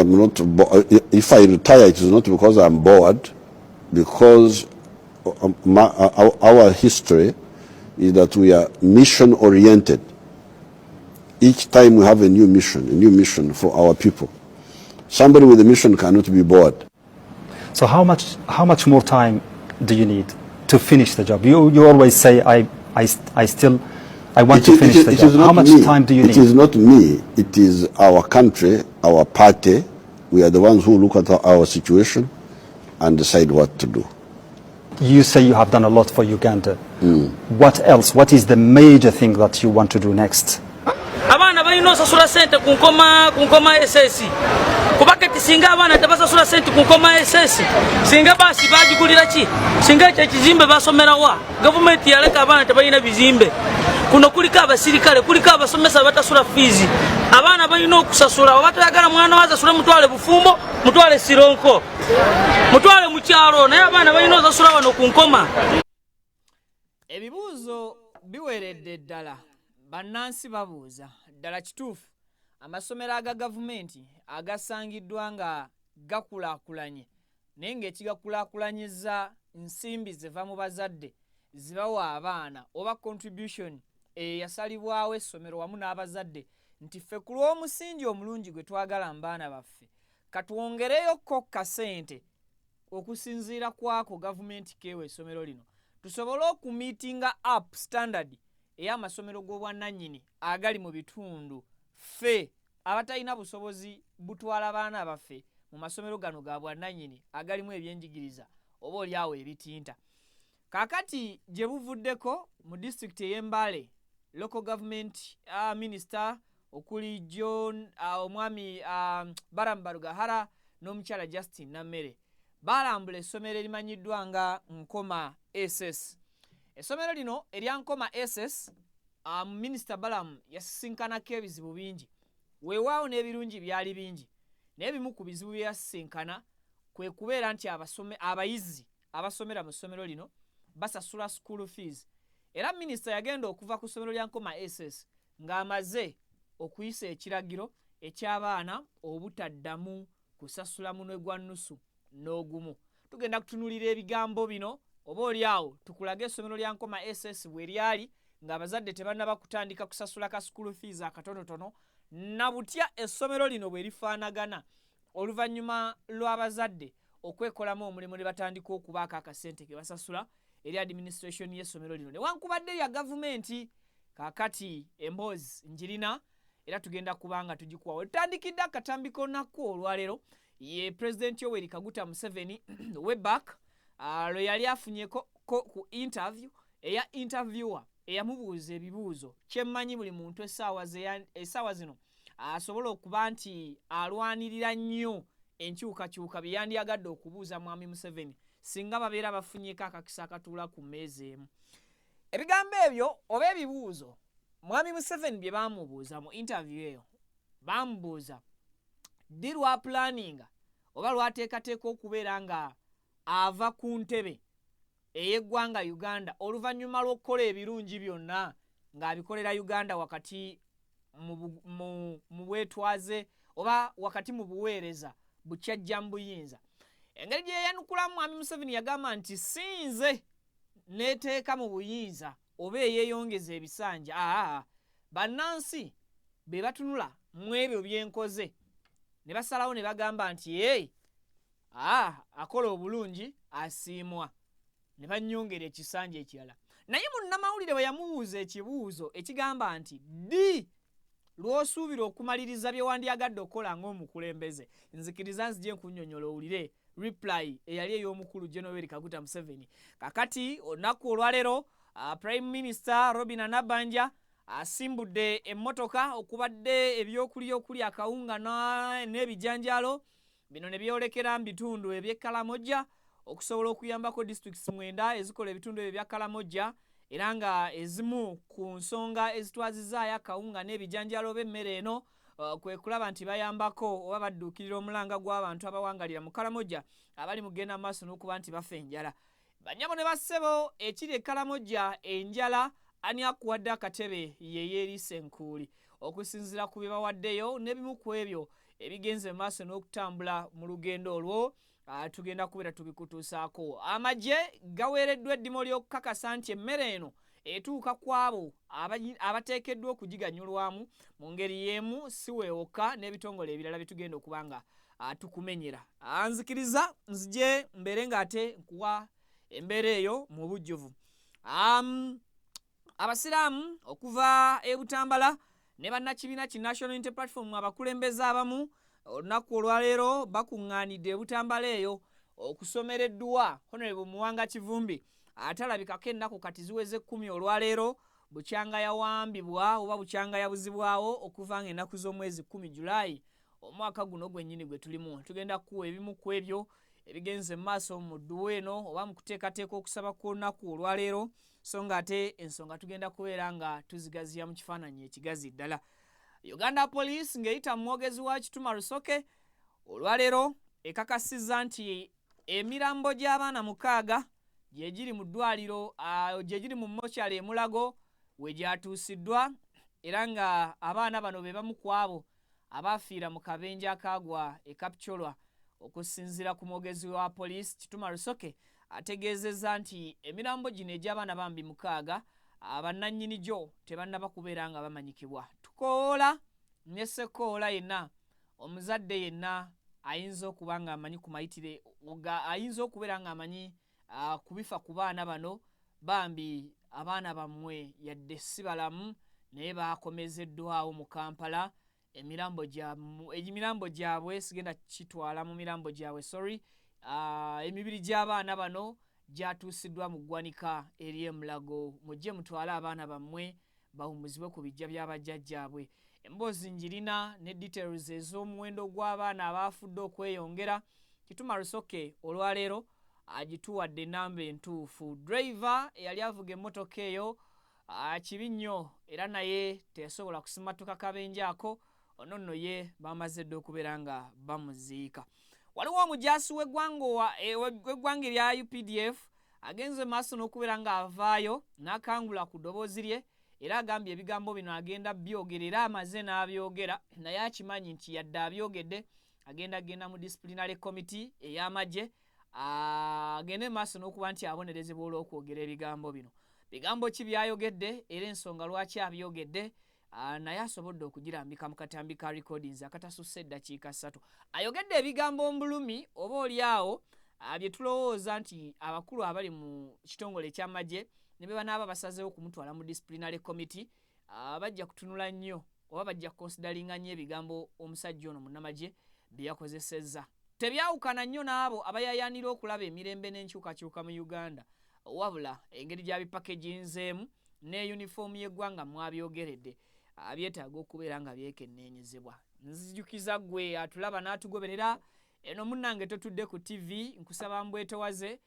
I'm not. If I retire, it is not because I'm bored, because our history is that we are mission oriented. Each time we have a new mission for our people. Somebody with a mission cannot be bored. So how much more time do you need to finish the job? You always say I want to finish the job. How much time do you need? It is not me. It is our country, our party. We are the ones who look at our situation and decide what to do. You say you have done a lot for Uganda. What else? What is the major thing that you want to do next? Abana balina sasula sente kunkoma SS. Kubakati singa abana tabasasula sente kunkoma SS. Singa basi bagigulira ki? Singa ekizimbe basomera wa? Government yaleka abana tabalina bizimbe. Kuno kuliko abasirikale, kuliko abasomesa batasula fees. Abana balina okusasula, batayagala mwana waza sula mutwale bufumbo, mutwale sironko. Mutwale mu kyalo naye abana balina osasula wano kunkoma. Ebibuuzo biweredde ddala. Bannansi babuuza ddala kituufu amasomero aga gavumenti agasangiddwa nga gakulaakulanye naye ng'ekigakulaakulanyiza nsimbi ziva mu bazadde zibawa abaana oba contribution yasalibwawo essomero wamu n'abazadde nti ffe ku lw'omusingi omulungi gwe twagala mu baana baffe katwongereyoko kasente okusinziira kwako gavumenti keewa essomero lino tusobole okumiitinga up standard ey'amasomero g'obwannannyini agali mu bitundu ffe abatalina busobozi butwala baana baffe mu masomero gano ga bwannannyini agalimu ebyenjigiriza oba oliawo ebitinta. Kaakati gye buvuddeko mu disitulikiti ey'Embale local government minister okuli John omwami Baramu Barugahara n'omukyala Justin Nammere balambula essomero erimanyiddwa nga Nkoma SS. Essomero lino erya Nkoma SS Minister Balamu yasisinkanako ebizibu bingi weewaawo n'ebirungi byali bingi naye bimu ku bizibu bye yasisinkana kwe kubeera nti abayizi abasomera mu ssomero lino basasula school fees era minisita yagenda okuva ku ssomero lya Nkoma SS ng'amaze okuyisa ekiragiro eky'abaana obutaddamu kusasula munwe gwa nnusu n'ogumu. Tugenda kutunulira ebigambo bino oba oliawo tukulaga essomero lya Nkoma SS bwe lyali ng'abazadde tebannaba kutandika kusasula ka school fees akatonotono na butya essomero lino bwe lifaanagana oluvannyuma lw'abazadde okwekolamu omulimu ne batandika okubaako akasente ke basasula eri administration y'essomero lino newankubadde lya gavumenti. Kaakati emboozi njirina era tugenda kubanga tugikuwawo. Tutandikidde akatambiko nako olwaleero ye President Yoweri Kaguta Museveni webback lwe yali afunyeko ku interview eya interviewer eyamubuuza ebibuuzo kyemmanyi buli muntu essaawa zino asobola okuba nti alwanirira nnyo enkyukakyuka bye yandyagadde okubuuza mwami Museveni singa babeera bafunyeko akakisa akatuula ku mmeeza emu. Ebigambo ebyo oba ebibuuzo mwami Museveni bye baamubuuza mu interview eyo baamubuuza ddi lwapulaninga oba lwateekateeka okubeera nga ava ku ntebe ey'eggwanga Uganda oluvannyuma lw'okukola ebirungi byonna ng'abikolera Uganda wakati mu bwetwaze oba wakati mu buweereza bukyajja mu buyinza. Engeri gye yayanukulamu mwami Museveni yagamba nti sinze neeteeka mu buyinza oba eyeeyongeza ebisanja bannansi be batunula mu ebyo byenkoze ne basalawo ne bagamba nti akola obulungi asiimwa ne bannyongera ekisanja ekirala. Naye munnamawulire bwe yamubuuza ekibuuzo ekigamba nti ddi lw'osuubira okumaliriza bye wandyagadde okukola ng'omukulembeze nzikiriza nzije nkunnyonnyola owulire reply eyali ey'omukulu Yoweri Kaguta Museveni. Kakati olunaku olwaleero Prime Minister Robinah Nabbanja asimbudde emmotoka okubadde ebyokulya okuli akawunga n'ebijanjaalo bino ne byolekera mu bitundu eby'e Kalamojja okusobola okuyambako districts 9 ezikola ebitundu ebyo bya Kalamojja era nga ezimu ku nsonga ezitwazizaayo akawunga n'ebijanjaalo b'emmere eno kwe kulaba nti bayambako oba badduukirira omulanga gw'abantu abawangalira mu Kalamojja abali mu genda maaso n'okuba nti bafa enjala. Banyabo ne bassebo ekiri e Kalamojja enjala ani akuwadde akatebe ye yeeriisa enkuuli okusinziira ku bye bawaddeyo n'ebimu ku ebyo ebigenze maaso n'okutambula mu lugendo olwo tugenda kubeera tubikutuusaako. Amagye gaweereddwa eddimo ly'okukakasa nti emmere eno etuuka kwabo abateekeddwa okugiganyulwamu mu ngeri y'emu si weewoka n'ebitongole ebirala bye tugenda okuba nga tukumenyera. Nzikiriza nzije mbeere ng'ate nkuwa embeera eyo mu bujjuvu. Abasiraamu okuva e Butambala ne bannakibiina ki National Unity Platform abakulembeze abamu olunaku olwaleero bakuŋŋaanidde e Butambala eyo okusomereddwa Honorable Muwanga Kivumbi atalabikako ennaku kati ziweze 10 olwaleero bukyanga yawambibwa oba bukyanga yabuzibwawo okuva ng'ennaku z'omwezi 10 Julayi omwaka guno gwennyini gwe tulimu. Tugenda kuwa ebimu ku ebyo ebigenze mu maaso mu dduwa eno oba mu kuteekateeka okusaba kw'olunaku olwaleero, so ng'ate ensonga tugenda kubeera nga tuzigaziya mu kifaananyi ekigazi ddala. Uganda Police ng'eyita mu mwogezi wa Kituma Lusoke olwaleero ekakasizza nti emirambo gy'abaana 6 gye giri mu ddwaliro gye giri mu mokyali e Mulago we gyatuusiddwa era nga abaana bano be bamu ku abo abaafiira mu kabenje akaagwa e Kapcholwa. Okusinziira ku mwogezi wa police Kituma Lusoke ategeezezza nti emirambo gino egy'abaana bambi 6 abannannyini gyo tebannaba kubeera nga bamanyikibwa. Tukoola ne Sekoola yenna omuzadde yenna ayinza okuba nga amanyi ku mayitire ayinza okubeera nga amanyi kubifa ku baana bano bambi abaana bammwe yadde si balamu naye baakomezeddwawo mu Kampala. Emirambo gyabwe sigenda kitwala mu mirambo gyabwe emibiri gy'abaana bano gyatuusiddwa mu ggwanika eri e Mulago. Mujje mutwale abaana bammwe bawumuzibwe ku bijja by'abajjajjaabwe. Emboozi njirina ne details ez'omuwendo gw'abaana abaafudde okweyongera. Kituma Lusoke olwaleero agituwadde enamba entuufu. Driver eyali avuga emmotoka eyo kibi nnyo era naye teyasobola kusimatuka kabenje ako, ono nno ye bamaze dde okubeera nga bamuziika. Waliwo omujaasi w'eggwanga erya UPDF agenze maaso n'okubeera nga avaayo n'akangula ku ddoboozi lye era agambye ebigambo bino agenda byogera era amaze n'abyogera naye akimanyi nti yadde abyogedde agenda mu disciplinary committee ey'amagye agende maaso n'okuba nti abonerezebwa olw'okwogera ebigambo bino. Bigambo ki byayogedde era ensonga lwaki abyogedde naye asobodde okugirambika mu katambi ka recordings akatasusse eddakiika 3. Ayogedde ebigambo mbulumi oba oliawo bye tulowooza nti abakulu abali mu kitongole ky'amagye ne be banaaba basazeewo kumutwala mu disciplinary committee bajja kutunula nnyo oba bajja kukonsidalinga nnyo ebigambo omusajja ono munnamagye bye yakozesezza. Tebyawukana nnyo n'abo abayayaanira okulaba emirembe n'enkyukakyuka mu Uganda wabula engeri gy'abipakeginzeemu ne yunifoomu y'eggwanga mwabyogeredde abyetaaga okubeera nga byekenneenyezebwa. Nzijukiza gwe atulaba n'atugoberera eno munnange totudde ku TV nkusaba mbwetowaze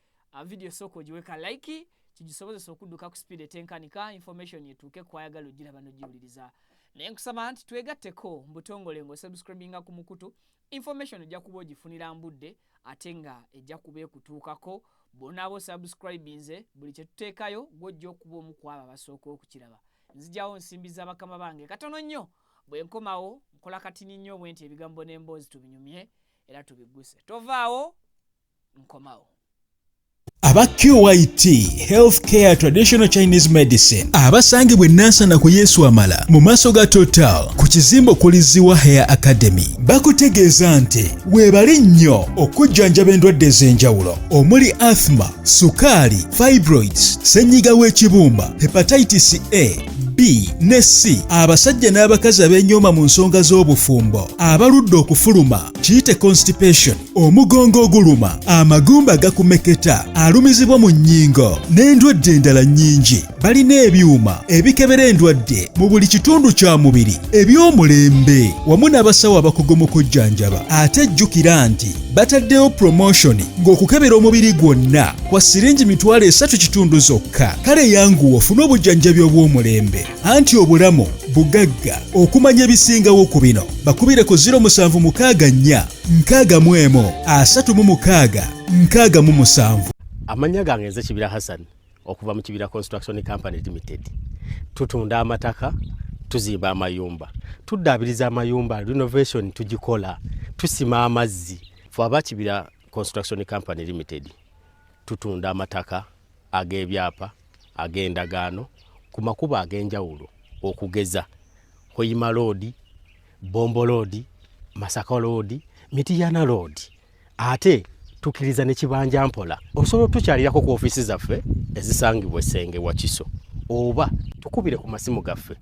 video soko giweka like kigisobozesa okudduka ku speed etenkanika information yetuuke kwayagala ogira bano giwuliriza. Naye nkusaba nti twegatteko mbutongole ng'osubscribinga ku mukutu information ejja kuba ogifunira mbudde ate nga ejja kuba ekutuukako bonaabo subscribinze buli kye tuteekayo gw'ojja okuba omu ku abo abasooka okukiraba. Nzijjawo nsimbiza bakama bange katono nnyo bwe nkomawo nkola katini nnyo bwe nti ebigambo n'emboozi tubinyumye era tubigguse. Tovaawo nkomawo. Aba QYT Healthcare Traditional Chinese Medicine abasangibwe Nansana ku Yesu Amala mu maaso ga Total ku kizimbo kuliziwa Hair Academy bakutegeeza nti weebali nnyo okujjanjaba endwadde ez'enjawulo omuli asthma, sukaali, fibroids, ssenyiga w'ekibumba, hepatitis A, B ne C, abasajja n'abakazi ab'enyooma mu nsonga z'obufumbo, abaludde okufuluma, kiyite constipation, omugongo oguluma, amagumba gakumeketa, alumizibwa mu nnyingo n'endwadde endala nnyingi. Balina ebyuma ebikebera endwadde mu buli kitundu kya mubiri eby'omulembe wamu n'abasawo abakugu mu kujjanjaba. Ate jjukira nti bataddewo promotion ng'okukebera omubiri gwonna kwa siringi $3 zokka. Kale yanguwa ofune obujjanjabi obw'omulembe anti obulamu bugagga. Okumanya ebisingawo ku bino bakubire ku 0764-34-66-67. Amanya gange nze Kibira Hassan okuva mu Kibira Construction Company Limited. Tutunda amataka, tuzimba amayumba tuddaabiriza amayumba renovation tugikola tusima amazzi ffe Abakibira Construction Company Limited tutunda amataka ag'ebyapa ag'endagaano ku makubo ag'enjawulo okugeza Hoima Road, Bombo Road, Masaka Road, Mityana Road. Ate tukiriza ne Kibanja Mpola osobola tukyalirako ku ofisi zaffe ezisangibwa Ssenge wa Kiso oba tukubire ku masimu gaffe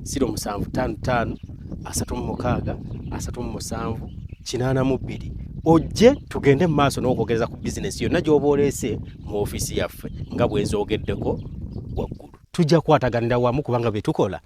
0755 36 37 82 ojje tugende mu maaso n'okwogereza ku bizinesi yonna gy'oba oleese mu ofisi yaffe nga bwe nzoogeddeko waggulu. Tujja kwataganira wamu kubanga bye tukola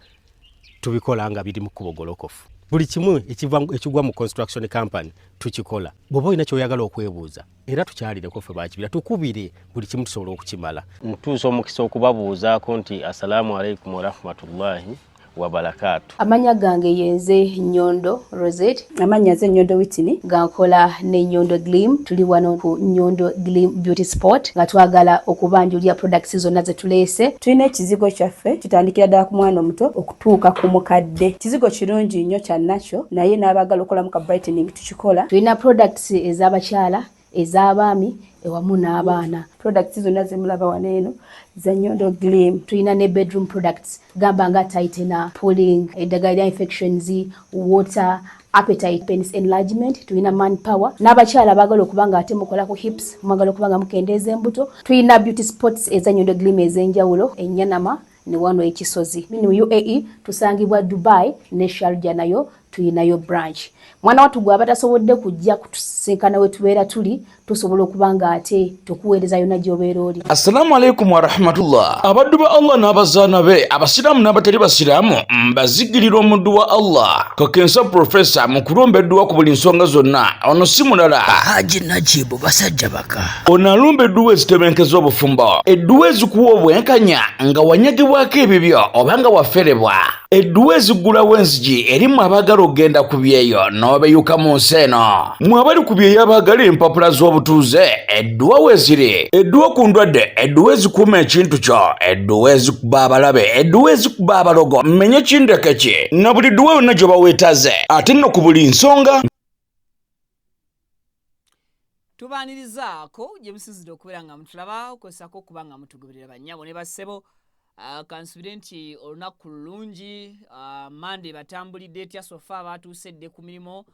tubikola nga biri mu kkubo golokofu. Buli kimu ekigwa mu construction company tukikola. Bw'oba olina ky'oyagala okwebuuza era tukyalireko ffe Bakibira tukubire buli kimu tusobola okukimala. Mutuusa omukisa okubabuuzaako nti assalamu alaikum wa rahmatullahi wa barakatuh. Amanya gange yenze Nyondo Rosette. Amanya ze Nyondo Witini. Gankola ne Nyondo Gleam. Tuli wano ku Nyondo Gleam Beauty Sport. Nga twagala okubanjulira products zonna ze tuleese. Tulina ekizigo kyaffe kitandikira ddala ku mwana omuto okutuuka ku mukadde. Kizigo kirungi nnyo kya natural naye n'abagala okukola mu ka brightening tukikola. Tulina products ez'abakyala, ez'abaami ewamu n'abaana. Products zonna ze mulaba waneeno za Nyondo Gleam. Tulina ne bedroom products gamba nga tightener, pulling, eddagala infections, water, appetite, penis enlargement. Tulina manpower n'abakyala bagala okubanga ate mukola ku hips mwagala okubanga mukendeeza embuto. Tulina beauty spots eza Nyondo Gleam ez'enjawulo Enyanama ne wano ekisozi. Mu UAE tusangibwa Dubai ne Sharjah nayo tulinayo branch. Mwana watu gwa batasobodde kujja kutusinkana we tubeera tuli tusobola okubanga ate tukuweereza yonna gy'obeera oli. Assalamu alaikum wa rahmatullah. Abaddu ba Allah n'abazaana be abasiraamu n'abatali basiraamu mbazigirira omuddu wa Allah Kakensa Professor mu kulombeddwa ku buli nsonga zonna. Ono si mulala Haji Najibu basajja baka. Ono alumba edduwa ezitebenkeza obufumbo, edduwa ezikuwa obwenkanya nga wanyagibwako ebibyo oba nga waferebwa, edduwa ezigulawo enzigi erimu abagala okgenda ku byeyo n'obeyuka mu nsi eno. Mmwe abali ku byeyo abagala empapula z'obutuuze edduwa weziri, edduwa ku ndwadde, edduwa ezikuuma ekintu kyo, edduwa ezikuba abalabe, edduwa ezikuba abalogo, mmenye kindeke ki na buli dduwa yonna gye baweetaze ate nno ku buli nsonga. Tubaanirizaako gye musizidde okubeera nga mutulaba okosako okuba nga mutugoberera bannyabo ne bassebo. Kansubire nti olunaku lulungi Monday batambulidde etya sofa abatuusedde ku mirimu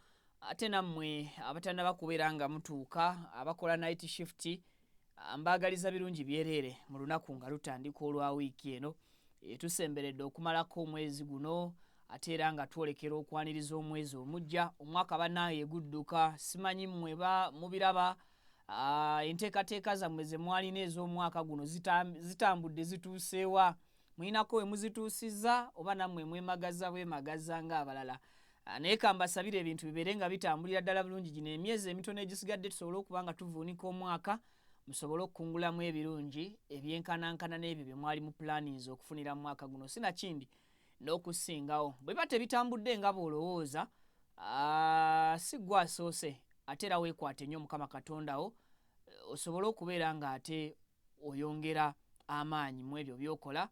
ate nammwe abatannaba kubeera nga mutuuka abakola night shift mbagaliza birungi byereere mu lunaku nga lutandika olwa wiiki eno tusemberedde okumalako omwezi guno ate era nga twolekera okwaniriza omwezi omujja omwaka bannaaye egudduka simanyi mmwe mubiraba enteekateeka zammwe ze mwalina ez'omwaka guno zitambudde zituuseewa mulinako we muzituusizza oba nammwe mwemagaza bwemagaza ng'abalala naye kambasabire ebintu bibeere nga bitambulira ddala bulungi gino emyezi emitono egisigadde tusobole okuba nga tuvuunika omwaka musobole okukungulamu ebirungi ebyenkanankana n'ebyo bye mwali mu plannings okufunira mu mwaka guno sinakindi n'okusingawo bwe ba tebitambudde nga bw'olowooza si ggwe asoose ate era weekwate nnyo Mukama Katondawo osobole okubeera nga ate oyongera amaanyi mu ebyo by'okola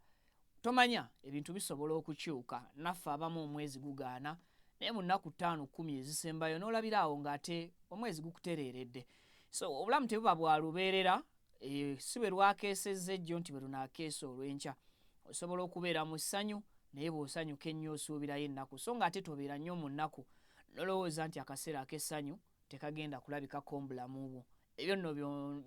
tomanya ebintu bisobola okukyuka naffe abamu omwezi gugaana naye mu nnaku 5-10 ezisembayo n'olabiraawo ng'ate omwezi gukutereeredde so obulamu tebuba bwa lubeerera si bwe lwakeesezza ejjo nti bwe lunaakeesa olw'enkya osobola okubeera mu ssanyu naye bw'osanyuka ennyo osuubirayo ennaku so ng'ate tobeera nnyo mu nnaku nolowooza nti akaseera ak'essanyu tekagenda kulabikako mu bulamu bwo ebyo nno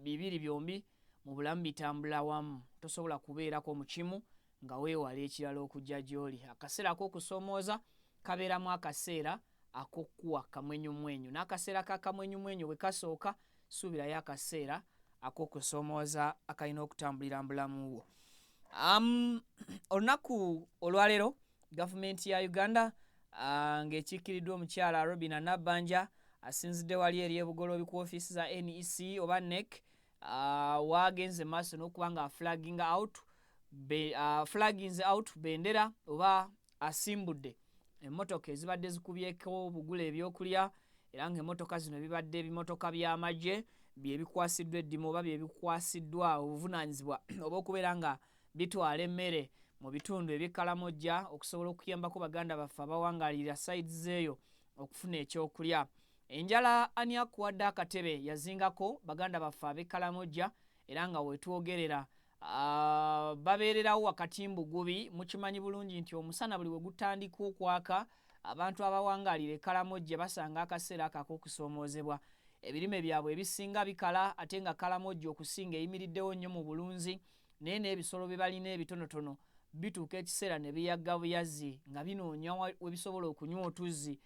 bibiri byombi mu bulamu bitambula wamu tosobola kubeerako mu kimu nga weewala ekirala okujja gy'oli akaseera ak'okusoomooza kabeeramu akaseera ak'okkuwa kamwenyumwenyu n'akaseera kakamwenyumwenyu bwe kasooka suubirayo akaseera ak'okusoomooza akalina okutambulira mu bulamu bwo. Olunaku olwaleero gavumenti ya Uganda ng'ekiikiriddwa omukyala Robina Nabbanja asinzidde wali eri ebugoloobi ku ofiisi za NEC oba NEC waagenze maaso n'okuba nga flaggings out bendera oba asimbudde emmotoka ezibadde zikubyeko obugula ebyokulya era ng'emmotoka zino bibadde ebimotoka by'amagye byebikwasiddwa eddimu oba byebikwasiddwa obuvunaanyizibwa oba okubeera nga bitwala emmere mu bitundu eby'Ekkalamojja okusobola okuyambako baganda baffe abawangalira sides eyo okufuna ekyokulya. Enjala ani akuwadde akatebe yazingako baganda baffe ab'Ekkalamojja era nga wetwogerera babeererawo wakati mbugubi. Mukimanyi bulungi nti omusana buli we gutandika okwaka abantu abawangalira Ekkalamojja basanga akaseera ak'okusoomoozebwa. Ebirime byabwe ebisinga bikala ate nga Kkalamojja okusinga eyimiriddewo nnyo mu bulunzi naye n'ebisolo bye balina ebitonotono bituuka ekiseera ne biyagga buyazzi nga binoonya we bisobola okunywa otuzzi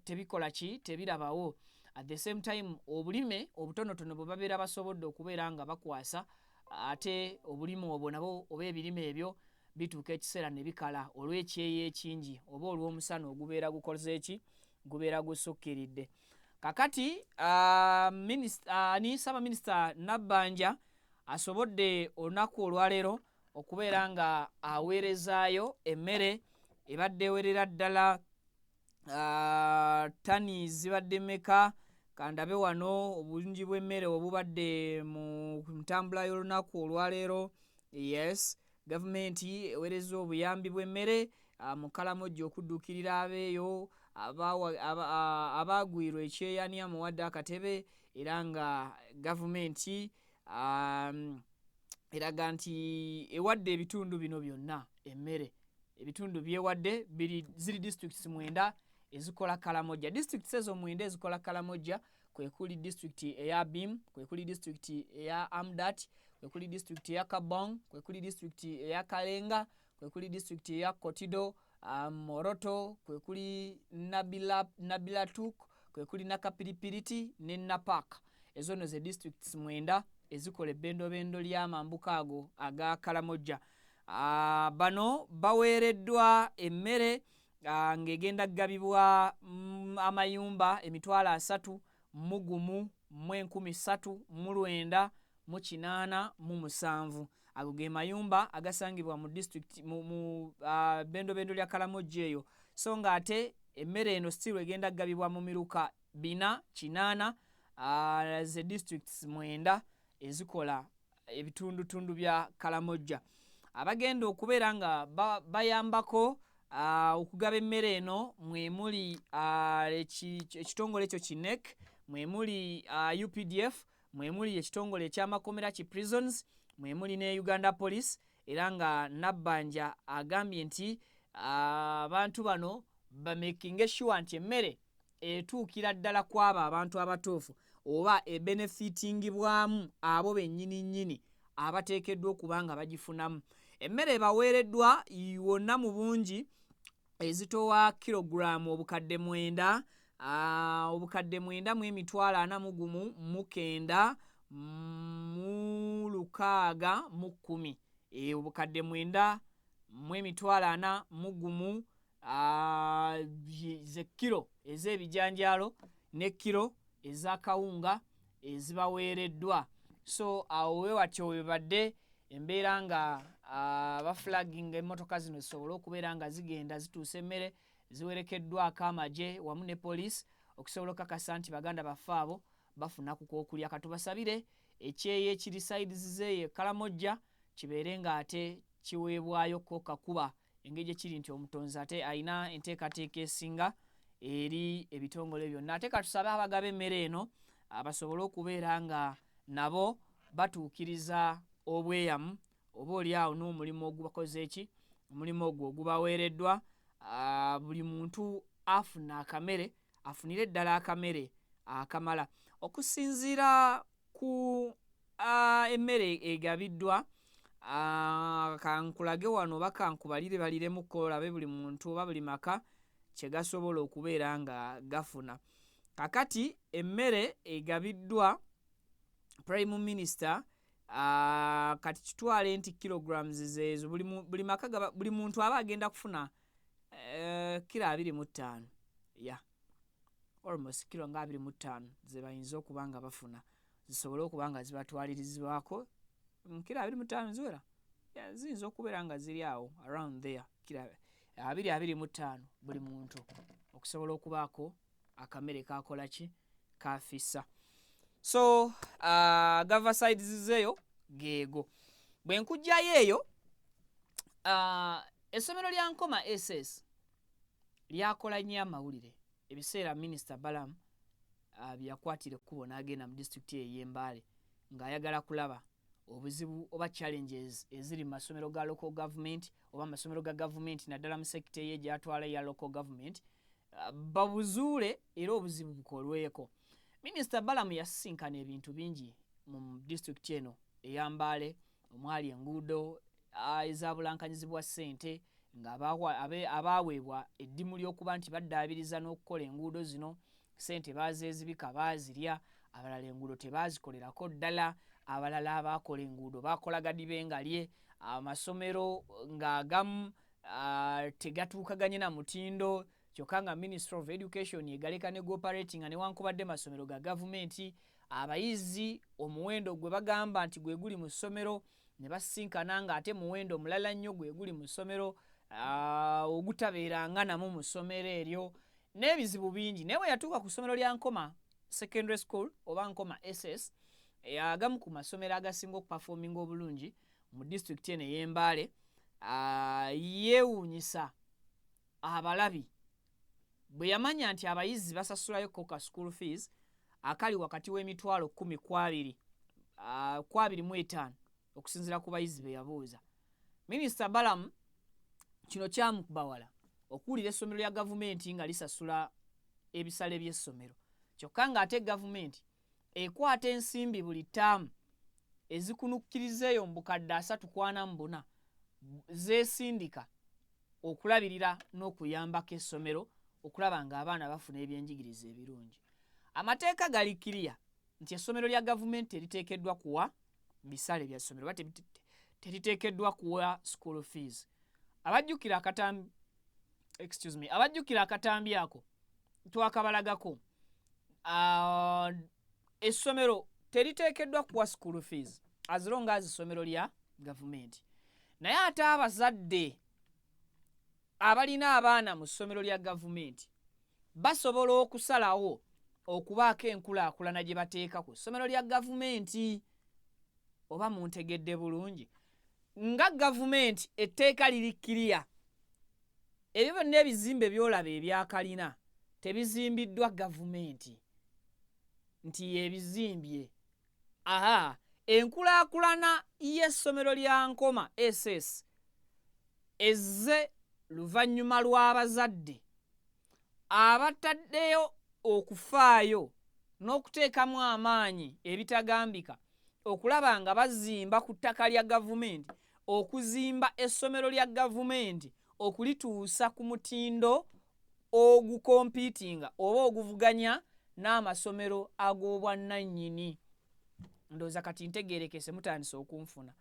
tebikola ki tebirabawo. At the same time obulime obutonotono bwe babeera basobodde okubeera nga bakwasa ate obulime obwo nabo oba ebirime ebyo bituuka ekiseera ne bikala olw'ekyeyo ekingi oba olw'omusana ogubeera gukoze eki gubeera gusukkiridde. Kakati Ssaabaminisita Nabbanja asobodde olunaku olwaleero okubeera nga aweerezaayo emmere ebadde ewerera ddala ttani zibadde mmeka kandabe wano obulungi bw'emmere obubadde mu ntambula y'olunaku olwaleero. Yes, gavumenti ewereza obuyambi bw'emmere mu Kkalamojja okudduukirira abeeyo abaagwirwa ekyeyania muwadde akatebe era nga gavumenti eraga nti ewadde ebitundu bino byonna emmere. Ebitundu byewadde ziri districts 9 ezikola Kkalamojja. Districts ezo 9 ezikola Kkalamojja kwe kuli district eya Bim, kwe kuli district eya Amdat, kwe kuli district eya Kabong, kwe kuli district eya Kalenga, kwe kuli district eya Kotido, Moroto, kwe kuli Nabilatuk, kwe kuli Nakapiripiriti ne Napak. Ezo no ze districts 9 ezikola ebbendobendo ly'amambuka ago aga Kkalamojja. Bano baweereddwa emmere ng'egenda kugabibwa amayumba 3,139,887. Ago ge mayumba agasangibwa mu district mu bendobendo lya Kkalamojja eyo, so nga ate emmere eno still egenda kugabibwa mu miruka 4 ze districts 9 ezikola ebitundutundu bya Kkalamojja. Abagenda okubeera nga bayambako okugaba emmere eno mwe muli ekitongole ekyo KINEC, mwe muli UPDF, mwe muli ekitongole eky'amakomera ki prisons, mwe muli ne Uganda Police, era nga Nabbanja agambye nti abantu bano bamakinge sure nti emmere etuukira ddala kwabo abantu abatuufu oba ebenefitingibwamu abo bennyini nnyini abateekeddwa okuba nga bagifunamu. Emmere baweereddwa wonna mu bungi ezitowa kilogulaamu obukadde 9, obukadde 9 mu emitwalo 41 mu 9 mu 6 mu 10, obukadde 9 mu emitwalo 41 ze kilo ez'ebijanjaalo ne kilo eza kawunga ezibaweereddwa. So awo wewatyo webadde embeera nga baflagging emmotoka zino zisobole okubeera nga zigenda zituusa emmere ziwerekeddwako amagye wamu ne poliisi okusobola okukakasa nti baganda baffe abo bafuna ku k'okulya. Katubasabire ekyeyo ekiri sides zeeyo Kkalamojja kibeere nga ate kiweebwayo ko kakuba engeri gye kiri nti omutonzi ate alina enteekateeka esinga eri ebitongole byonna. Ate katusabe abagaba emmere eno basobole okubeera nga nabo batuukiriza obweyamu oba oli awo n'omulimu ogubakoze eki omulimu ogwo ogubaweereddwa. Buli muntu afuna akamere, afunire ddala akamere akamala. Okusinziira ku emmere egabiddwa, kankulage wano oba kankubaliremu olabe buli muntu oba buli maka kye gasobola okubeera nga gafuna. Kakati emmere egabiddwa Prime Minister kati kitwale nti kilograms zeezo buli maka buli muntu aba agenda kufuna kilo 25, almost kilo nga 25 ze bayinza okuba nga bafuna zisobole okuba nga zibatwalirizibwako kilo 25 ziwera, ziyinza okubeera nga ziri awo around there, kilo 25 buli muntu okusobola okubaako akamere kakola ki kafissa. So gava sides zeeyo geego bwe nkujjayo eyo essomero lya Nkoma SS lyakola nnyo amawulire ebiseera Minisita Balamu byakwatira ekkubo n'agenda mu disitulikiti ey'Embale ng'ayagala kulaba obuzibu oba challenges eziri mu masomero ga local government oba amasomero ga government naddala mu sekita ye gy'atwala ya local government babuzuule era obuzibu bukolweko. Minisita Balamu yasisinkana ebintu bingi mu disitulikiti eno ey'Ambale omwali enguudo ezaabulankanyizibwa ssente ng'abaweebwa eddimu ly'okuba nti baddaabiriza n'okukola enguudo zino ssente bazeezibika baazirya, abalala enguudo tebaazikolerako ddala, abalala abaakola enguudo baakola gadibengalye, amasomero ng'agamu tegatuukaganye na mutindo kyokka nga Ministry of Education egaleka ne cooperating newankubadde masomero ga gavumenti abayizi omuwendo gwe bagamba nti gwe guli mu ssomero ne basisinkana ng'ate muwendo mulala nnyo gwe guli mu ssomero ogutabeeranga namu mu ssomero eryo n'ebizibu bingi. Naye bwe yatuuka ku ssomero lya Nkoma Secondary School oba Nkoma SS agamu ku masomero agasinga okupafominga obulungi mu disitulikiti eno ey'Embale yeewuunyisa abalabi bwe yamanya nti abayizi basasulayo koka school fees akali wakati w'emitwalo 10 ku 25 okusinziira ku bayizi be yabuuza. Minisita Balamu kino kyamukubawala okuwulira essomero lya gavumenti nga lisasula ebisale by'essomero kyokka ng'ate gavumenti ekwata ensimbi buli ttaamu ezikunukkiriza eyo mu bukadde 3.4 zeesindika okulabirira n'okuyambako essomero okulaba ng'abaana bafuna ebyenjigiriza ebirungi. Amateeka galikiriya nti essomero lya gavumenti teriteekeddwa kuwa bisale bya ssomero oba teriteekeddwa kuwa school fees. Abajjukira akatambi ako twakabalagako essomero teriteekeddwa kuwa school fees as long as essomero lya gavumenti. Naye ate abazadde abalina abaana mu ssomero lya gavumenti basobola okusalawo okubaako enkulaakulana gye bateeka ku ssomero lya gavumenti. Oba muntegedde bulungi nga gavumenti etteeka lirikkiriya ebyo byonna ebizimbe byolaba ebyakalina tebizimbiddwa gavumenti nti yebizimbye. Enkulaakulana y'essomero lya Nkoma SS ezze luvannyuma lw'abazadde abataddeyo okufaayo n'okuteekamu amaanyi ebitagambika okulaba nga bazimba ku ttaka lya gavumenti, okuzimba essomero lya gavumenti okulituusa ku mutindo ogukompiitinga oba oguvuganya n'amasomero ag'obwannannyini. Ndowooza kati ntegeerekese mutandise okunfuna.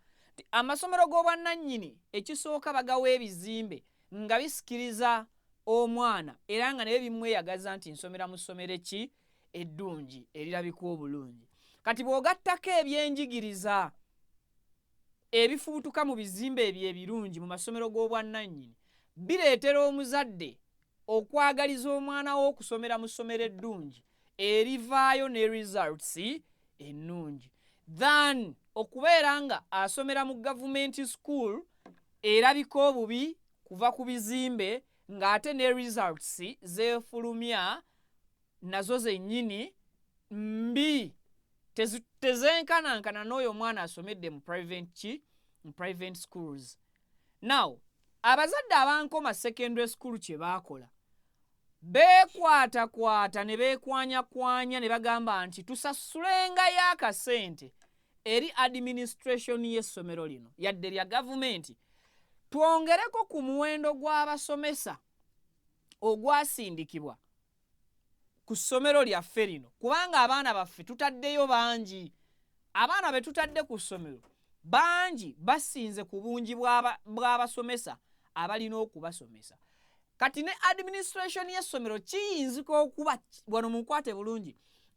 Amasomero g'obwannannyini ekisooka bagawa ebizimbe nga bisikiriza omwana era nga naye bimweyagaza nti nsomera mu ssomero ki eddungi erirabika obulungi. Kati bw'ogattako ebyenjigiriza ebifubutuka mu bizimbe ebyo ebirungi mu masomero g'obwannannyini bireetera omuzadde okwagaliza omwana we okusomera mu ssomero eddungi erivaayo ne results ennungi than okubeera nga asomera mu gavumenti school erabika obubi kuva ku bizimbe ng'ate ne results zeefulumya nazo zennyini mbi tezenkanankana n'oyo omwana asomedde mu private schools. Now abazadde abankoma secondary school kye baakola beekwatakwata ne beekwanyakwanya ne bagamba nti tusasulengayo akasente eri administration y'essomero lino yadde lya gavumenti twongereko ku muwendo gw'abasomesa ogwasindikibwa ku ssomero lyaffe lino kubanga abaana baffe tutaddeyo bangi. Abaana be tutadde ku ssomero bangi basinze ku bungi bw'abasomesa abalina okubasomesa. Kati ne administration y'essomero kiyinzika okuba wano munkwate bulungi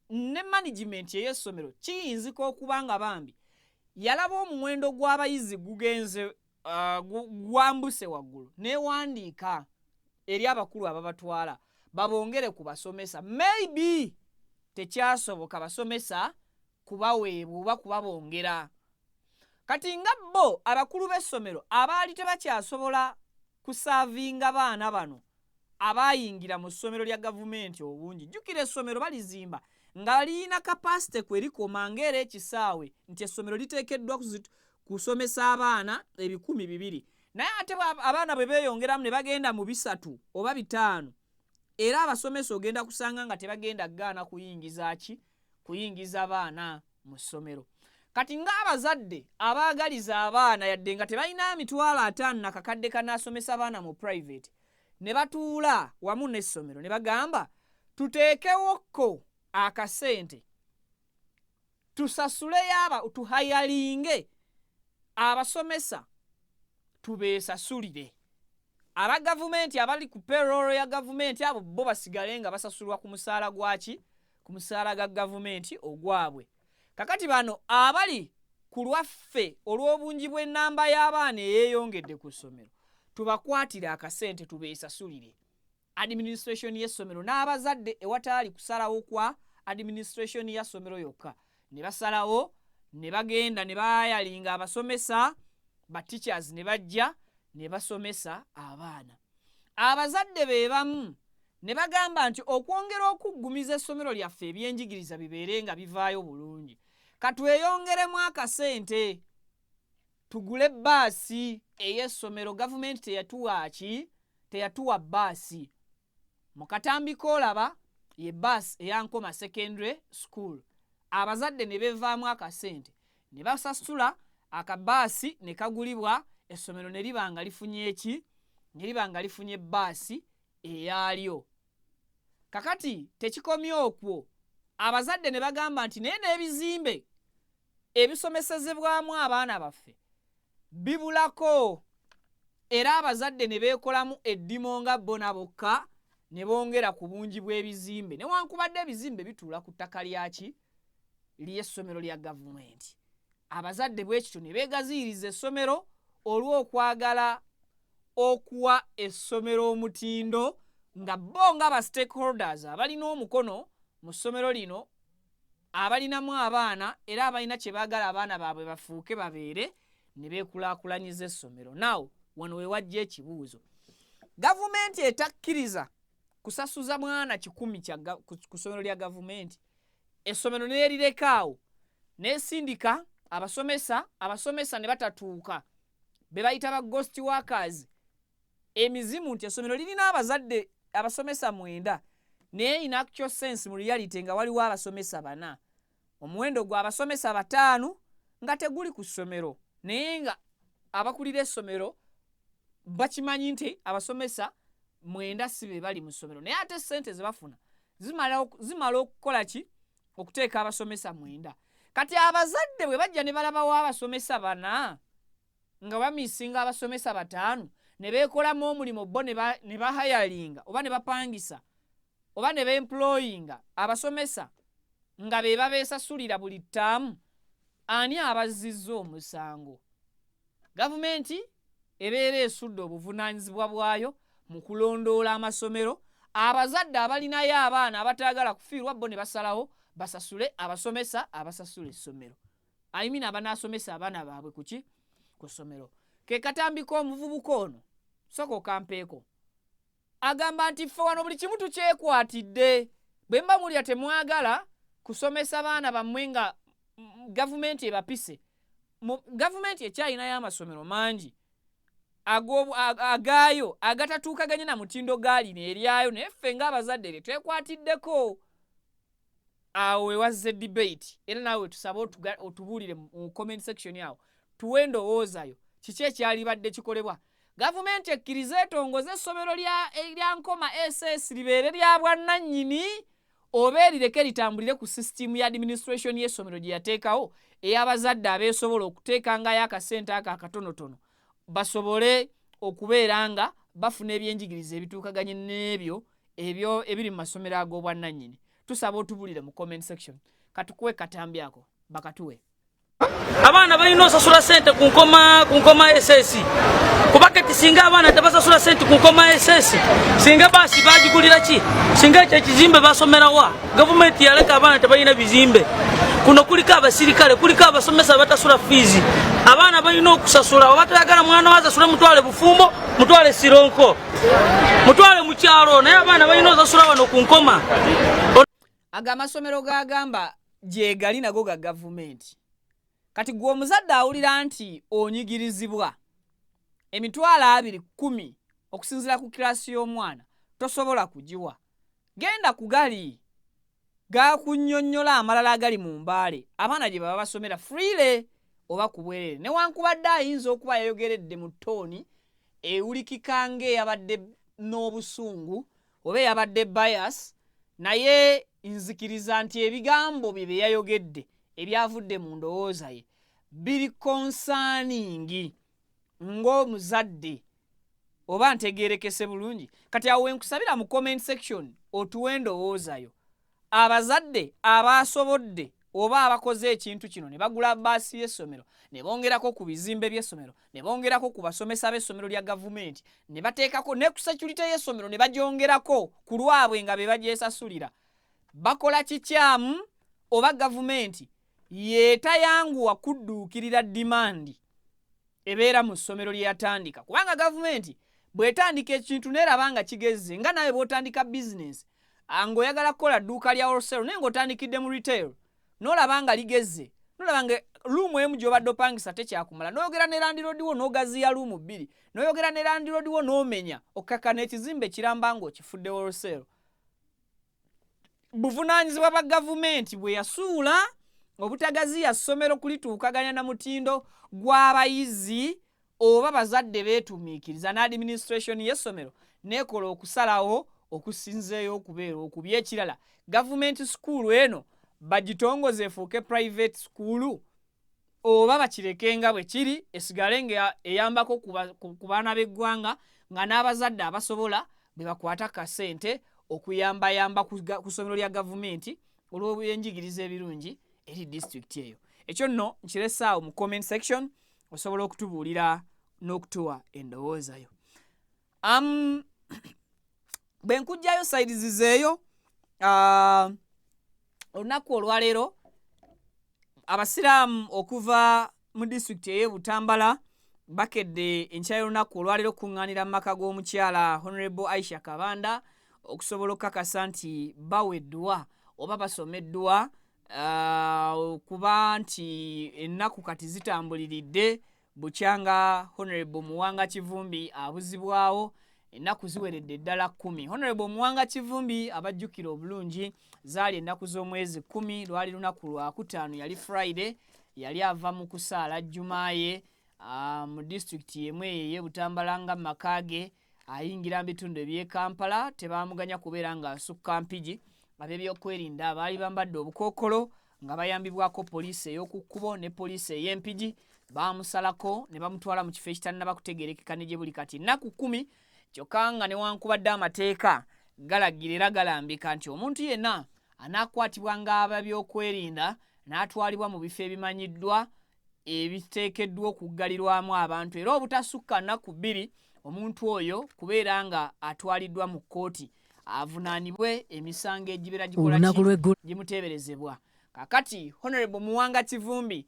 ne management y'essomero kiyinzika okuba nga bambi yalaba omuwendo gw'abayizi gugenze gwambuse waggulu newandiika eri abakulu ababatwala babongere ku basomesa. Maybe tekyasoboka basomesa kubaweebwa oba kubabongera. kati nga bo abakulu b'essomero abaali tebakyasobola kusaavinga baana bano abayingira mu ssomero lya gavumenti obungi. Jjukira essomero balizimba nga liina kapasite kwe likoma ng'era ekisaawe nti essomero liteekeddwa kusomesa abaana 200,000 naye ate abaana bwe beeyongeramu ne bagenda mu 3 oba 5 era abasomesa ogenda kusanga nga tebagenda gaana kuyingiza abaana mu ssomero. Kati ng'abazadde abaagaliza abaana yadde nga tebalina $50,000 na kakadde kanaasomesa abaana mu private ne batuula wamu n'essomero ne bagamba tuteekewokko akasente tusasuleyo tuhayalinge abasomesa tubeesasulire. Aba gavumenti abali ku payroll ya gavumenti abo bo basigale nga basasulwa ku musaala gwaki? Ku musaala ga gavumenti ogwabwe. Kakati bano abali ku lwaffe olw'obungi bw'ennamba y'abaana eyeeyongedde ku ssomero tubakwatira akasente tubeesasulire. Administration y'essomero n'abazadde ewataali kusalawo kwa administration ya ssomero yokka ne basalawo ne bagenda ne bayalinga abasomesa ba teachers ne bajja ne basomesa abaana. Abazadde be bamu ne bagamba nti okwongera okuggumiza essomero lyaffe ebyenjigiriza bibeere nga bivaayo bulungi katweyongeremu akasente tugule bbaasi ey'essomero. Gavumenti teyatuwa bbaasi mu katambi koolaba ye bbaasi eyankoma secondary school. Abazadde ne bevaamu akasente ne basasula akabaasi ne kagulibwa essomero ne liba nga lifunye eki? Ne liba nga lifunye bbaasi eyaalyo. Kakati tekikomye okwo, abazadde ne bagamba nti naye n'ebizimbe ebisomesezebwamu abaana baffe bibulako era abazadde ne beekolamu eddimo nga bo na bokka ne bongera ku bungi bw'ebizimbe newankubadde ebizimbe bituula ku ttaka lyaki? Ly'essomero lya gavumenti. Abazadde bw'ekityo ne beegaziyiriza essomero olw'okwagala okuwa essomero omutindo nga bo nga ba stakeholders abalina omukono mu ssomero lino abalinamu abaana era abalina kye baagala abaana baabwe bafuuke babeere ne beekulaakulanyiza essomero. Naawe wano we wajja ekibuuzo. Gavumenti etakkiriza kusasuza mwana 100 ku ssomero lya gavumenti, essomero neerirekaawo n'esindika abasomesa ne batatuuka be bayita ba ghost workers emizimu nti essomero lirina abazadde abasomesa 9 naye in actual sense mu reality nga waliwo abasomesa 4, omuwendo gwa abasomesa 5 nga teguli ku ssomero naye nga abakulira essomero bakimanyi nti abasomesa 9 si be bali mu ssomero naye ate ssente ze bafuna zimala okukola ki? Okuteeka abasomesa 9. Kati abazadde bwe bajja ne balabawo abasomesa 4 nga bamisinga abasomesa 5 ne beekolamu omulimu bo ne bahayalinga oba ne bapangisa oba ne beemployinga abasomesa nga be babeesasulira buli ttaamu, ani abazizza omusango? Gavumenti ebeera esudde obuvunaanyizibwa bwayo mu kulondoola amasomero. Abazadde abalinayo abaana abataagala kufiirwa bo ne basalawo basasule abasomesa abasasula essomero. Abanaasomesa abaana baabwe kuki? Ku ssomero. Ke katambi k'omuvubuka ono soko kampeeko agamba nti ffe wano buli kimu tukyekwatidde bwe mba mulya temwagala kusomesa baana bammwe nga gavumenti ebapise. Gavumenti ekyalinayo amasomero mangi agaayo agatatuukaganye na mutindo gaalina eryayo naye ffe ng'abazadde lye twekwatiddeko. Awo wewazze debate era naawe tusaba otubuulire mu comment section yawo tuwe endowoozayo kiki ekyalibadde kikolebwa. Gavumenti ekkirize etongoze essomero lya Nkoma SS libeere lya bwannannyini oba erireke litambulire ku system ya administration y'essomero gye yateekawo ey'abazadde abeesobola okuteekangayo akasente ako akatonotono basobole okubeera nga bafuna ebyenjigiriza ebituukaganye n'ebyo ebiri mu masomero ag'obwannannyini. Tusaba otubulire mu comment section katukuwe katambi ako bakatuwe. Abaana balina osasula sente ku nkoma SS kuba kati singa abaana tebasasula sente ku nkoma SS singa baasi bagigulira ki? Singa ekyo ekizimbe basomerawa gavumenti yaleka abaana tebalina bizimbe kuno kuliko abasirikale kuliko abasomesa batasula fees abaana balina okusasula obatayagala mwana waza sule mutwale bufumbo mutwale sironko mutwale mu kyalo naye abaana balina okusasula wano ku nkoma amasomero gagamba je gali nago ga government kati gwo muzadde awulira nti onyigirizibwa emitwalo 210 okusinzira ku klasi y'omwana tosobola kujiwa genda kugali ga kunnyonnyola amalala agali mu mbaale abaana gye baba basomera freely oba kubwerere newankubadde ayinza okuba yayogeredde mu ttooni ewulikika ng'eyabadde n'obusungu oba eyabadde bias naye nzikiriza nti ebigambo bye bye yayogedde ebyavudde mu ndowooza ye biri concerning ng'omuzadde oba ntegeerekese bulungi kati awo wenkusabira mu comment section otuwe endowooza yo abazadde abasobodde oba abakoze ekintu kino ne bagula baasi y'essomero ne bongerako ku bizimbe by'essomero ne bongerako ku basomesa b'essomero lya gavumenti ne bateekako ne ku security y'essomero ne bagyongerako ku lwabwe nga be bagyesasulira bakola kikyamu oba gavumenti yeetayanguwa kudduukirira dimandi ebeera mu ssomero lye yatandika kubanga gavumenti bw'etandika ekintu neeraba nga kigezze nga nawe bw'otandika bizinesi ng'oyagala kukola dduuka lya wholesale naye ng'otandikidde mu retail n'olaba nga ligezze n'olaba nga luumu emu gy'obadde opangisa tekyakumala n'oyogera ne landiroodi wo n'ogaziya luumu 2 n'oyogera ne landiroodi wo n'omenya okkakkana ekizimbe kiramba ng'okifudde wholesale buvunaanyizibwa bwa gavumenti bwe yasuula obutagaziya ssomero kulituukaganya na mutindo gw'abayizi oba bazadde beetumiikiriza n'administration y'essomero n'ekola okusalawo okusinzeeyo okubeera okubi ekirala gavumenti school eno bagitongoze efuuke private school oba bakireke nga bwe kiri esigale nga eyambako ku baana b'eggwanga nga n'abazadde abasobola be bakwata ka ssente okuyambayamba ku ssomero lya gavumenti olw'ebyenjigiriza ebirungi eri district eyo ekyo nno nkiresaawo mu comment section osobola okutubuulira n'okutuwa endowooza yo bwe nkujjayo sides eyo olunaku olwaleero abasiraamu okuva mu district ey'e Butambala bakedde enkya y'olunaku olwaleero kuŋŋaanira mu maka g'omukyala Honorable Aisha Kabanda okusobola okukakasa nti baweddwa oba basomeddwa kuba nti ennaku kati zitambuliridde bukyanga Honorable Muwanga Kivumbi abuzibwawo ennaku ziweredde ddala 10 Honorable Muwanga Kivumbi abajjukira obulungi zaali ennaku z'omwezi 10 lwali lunaku lwa 5 yali Friday yali ava mu kusaala jjumaaye mu district yemwe ey'e Butambala nga makage ayingira mu bitundu eby'e Kampala tebaamuganya kubeera nga asukka mpigi ab'ebyokwerinda baali bambadde obukookolo nga bayambibwako poliisi ey'oku kkubo ne poliisi ey'empigi baamusalako ne bamutwala mu kifo ekitannaba kutegeerekeka ne gye buli kati nnaku 10 kyokka nga newankubadde amateeka galagira era galambika nti omuntu yenna anaakwatibwa ng'ababyokwerinda n'atwalibwa mu bifo ebimanyiddwa ebiteekeddwa okuggalirwamu abantu era obutasukka nnaku 2 omuntu oyo kubeera nga atwaliddwa mu kkooti avunaanibwe emisango egibeera gimuteeberezebwa kakati Honorable Muwanga Kivumbi